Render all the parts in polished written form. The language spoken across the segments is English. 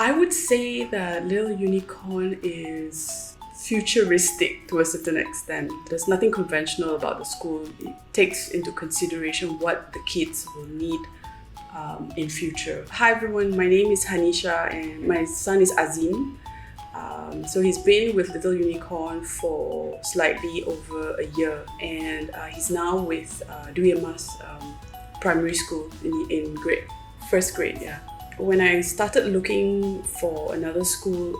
I would say that Little Unicorn is futuristic to a certain extent. There's nothing conventional about the school. It takes into consideration what the kids will need in future. Hi everyone, my name is Hanisha and my son is Azim. So he's been with Little Unicorn for slightly over a year, and he's now with Duyamas Primary School in first grade. Yeah. When I started looking for another school,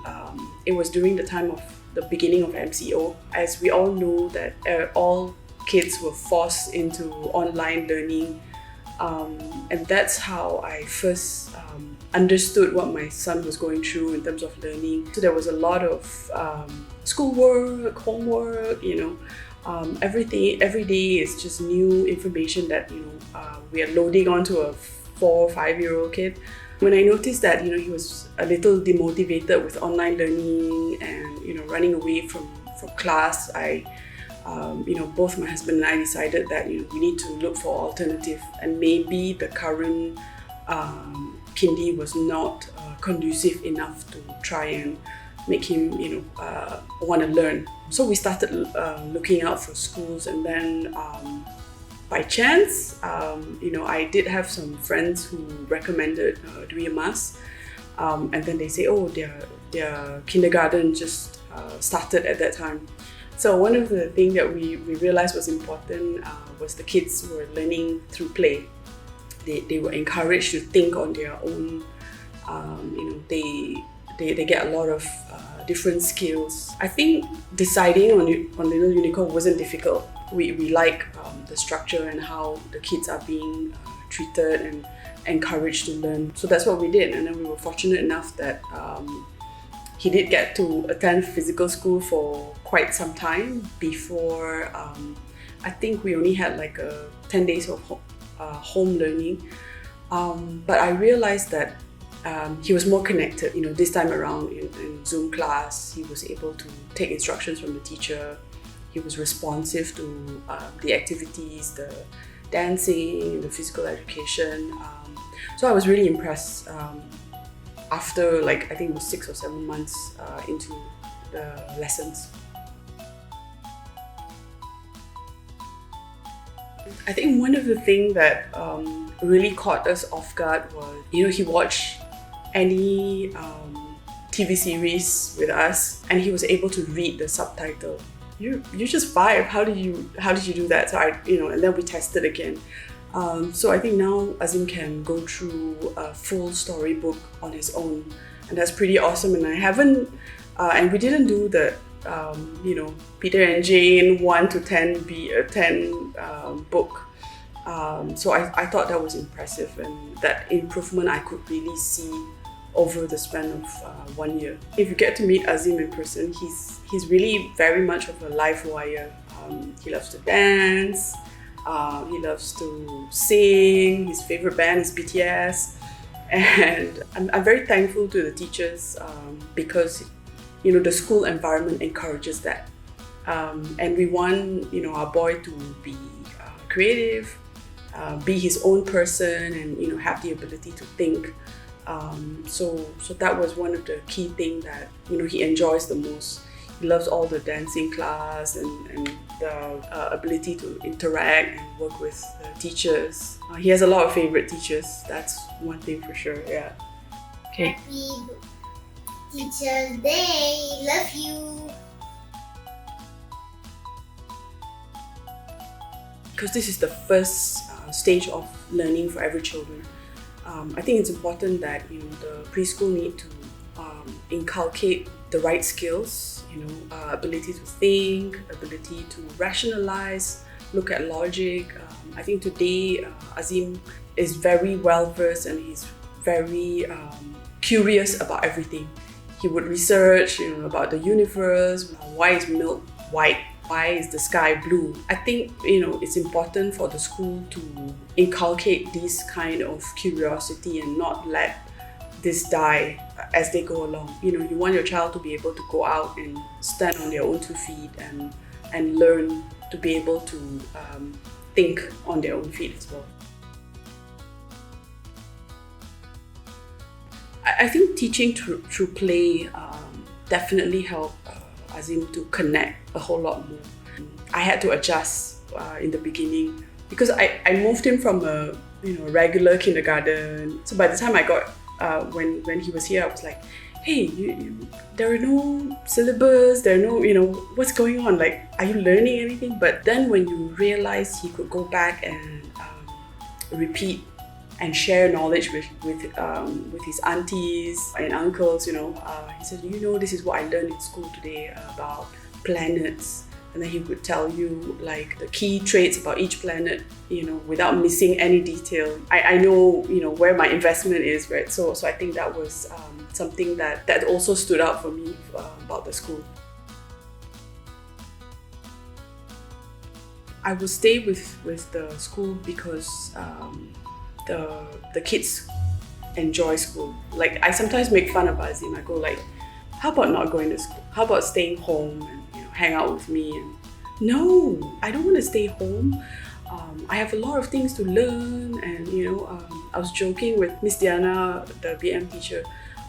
it was during the time of the beginning of MCO. As we all know that all kids were forced into online learning, and that's how I first understood what my son was going through in terms of learning. So there was a lot of schoolwork, homework, every day is just new information that we are loading onto a 4 or 5-year-old kid. When I noticed that he was a little demotivated with online learning and running away from class, I both my husband and I decided that we need to look for alternative, and maybe the current kindy was not conducive enough to try and make him want to learn. So we started looking out for schools, and then by chance I did have some friends who recommended Duyamas, and then they say, oh, their kindergarten just started at that time. So one of the things that we realized was important was the kids were learning through play. They were encouraged to think on their own. They get a lot of different skills. I think deciding on Little Unicorn wasn't difficult. We like the structure and how the kids are being treated and encouraged to learn. So that's what we did, and then we were fortunate enough that he did get to attend physical school for quite some time before. I think we only had like 10 days of home learning, but I realized that he was more connected. This time around in Zoom class, he was able to take instructions from the teacher. He was responsive to the activities, the dancing, the physical education. So I was really impressed after I think it was 6 or 7 months into the lessons. I think one of the things that really caught us off guard was, he watched any TV series with us, and he was able to read the subtitle. You're just 5. How did you do that? So and then we tested again. So I think now Azim can go through a full storybook on his own, and that's pretty awesome. And I haven't, and we didn't do the, Peter and Jane 1 to 10 book. So I thought that was impressive, and that improvement I could really see over the span of 1 year. If you get to meet Azim in person, he's really very much of a live wire. He loves to dance. He loves to sing. His favorite band is BTS, and I'm very thankful to the teachers because the school environment encourages that, and we want our boy to be creative, be his own person, and have the ability to think. So that was one of the key things that he enjoys the most. He loves all the dancing class and the ability to interact and work with the teachers. He has a lot of favorite teachers. That's one thing for sure. Yeah. Okay. Happy Teacher's Day. Love you. Because this is the first stage of learning for every children. I think it's important that the preschool need to inculcate the right skills. Ability to think, ability to rationalize, look at logic. I think today Azim is very well versed, and he's very curious about everything. He would research about the universe. Why is milk white? Why is the sky blue? I think it's important for the school to inculcate this kind of curiosity and not let this die as they go along. You want your child to be able to go out and stand on their own 2 feet and learn to be able to think on their own feet as well. I think teaching through play definitely helped Azim to connect a whole lot more. I had to adjust in the beginning because I moved him from a regular kindergarten. So by the time I got when he was here, I was like, hey, there are no syllabus, there are no, what's going on? Like, are you learning anything? But then when you realize he could go back and repeat and share knowledge with his aunties and uncles, he said, this is what I learned in school today about planets. And then he would tell you like the key traits about each planet, without missing any detail. I know, where my investment is, right? So I think that was something that also stood out for me about the school. I would stay with the school because the kids enjoy school. Like, I sometimes make fun of Azim. I go like, how about not going to school? How about staying home and hang out with me? And no, I don't want to stay home. I have a lot of things to learn, and I was joking with Miss Diana, the BM teacher.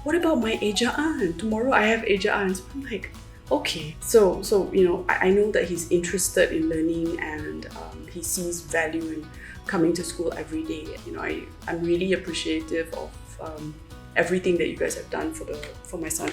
What about my ejaan? Tomorrow I have ejaan. So I'm like, okay. So I know that he's interested in learning, and he sees value in coming to school every day. I'm really appreciative of everything that you guys have done for my son.